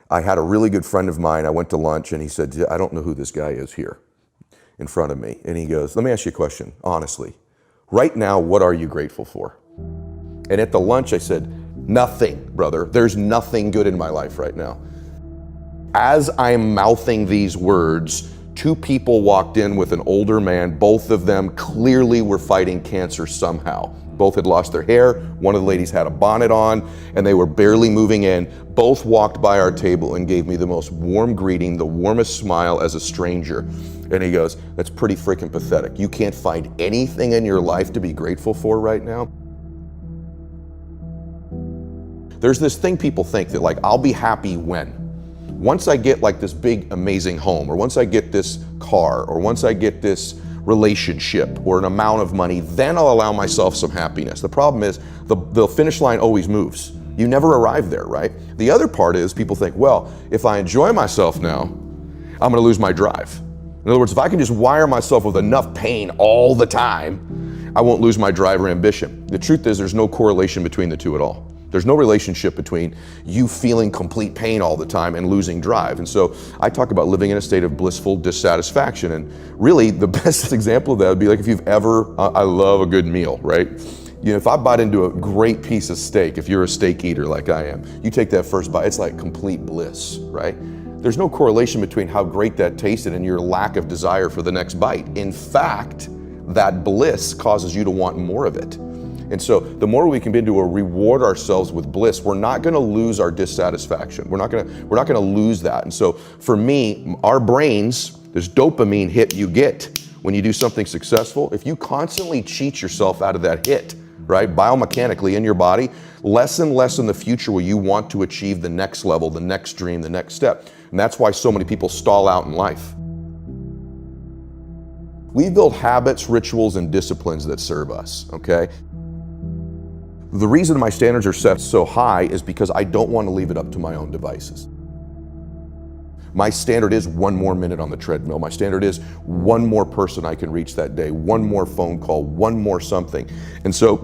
I had a really good friend of mine. I went to lunch and he said, I don't know who this guy is here in front of me. And he goes, let me ask you a question, honestly. Right now, what are you grateful for? And at the lunch, I said, nothing, brother. There's nothing good in my life right now. As I'm mouthing these words, two people walked in with an older man. Both of them clearly were fighting cancer somehow. Both had lost their hair. One of the ladies had a bonnet on and they were barely moving in. Both walked by our table and gave me the most warm greeting, the warmest smile as a stranger. And he goes, that's pretty freaking pathetic. You can't find anything in your life to be grateful for right now? There's this thing people think that like, I'll be happy when? Once I get like this big, amazing home, or once I get this car, or once I get this relationship or an amount of money, then I'll allow myself some happiness. The problem is the finish line always moves. You never arrive there, right? The other part is people think, well, if I enjoy myself now, I'm gonna lose my drive. In other words, if I can just wire myself with enough pain all the time, I won't lose my drive or ambition. The truth is there's no correlation between the two at all. There's no relationship between you feeling complete pain all the time and losing drive. And so I talk about living in a state of blissful dissatisfaction. And really the best example of that would be like if you've ever, I love a good meal, right? You know, if I bite into a great piece of steak, if you're a steak eater like I am, you take that first bite, it's like complete bliss, right? There's no correlation between how great that tasted and your lack of desire for the next bite. In fact, that bliss causes you to want more of it. And so the more we can begin to reward ourselves with bliss, we're not gonna lose our dissatisfaction. We're not gonna lose that. And so for me, our brains, this dopamine hit you get when you do something successful, if you constantly cheat yourself out of that hit, right, biomechanically in your body, less and less in the future will you want to achieve the next level, the next dream, the next step. And that's why so many people stall out in life. We build habits, rituals, and disciplines that serve us, okay? The reason my standards are set so high is because I don't want to leave it up to my own devices. My standard is one more minute on the treadmill. My standard is one more person I can reach that day, one more phone call, one more something. And so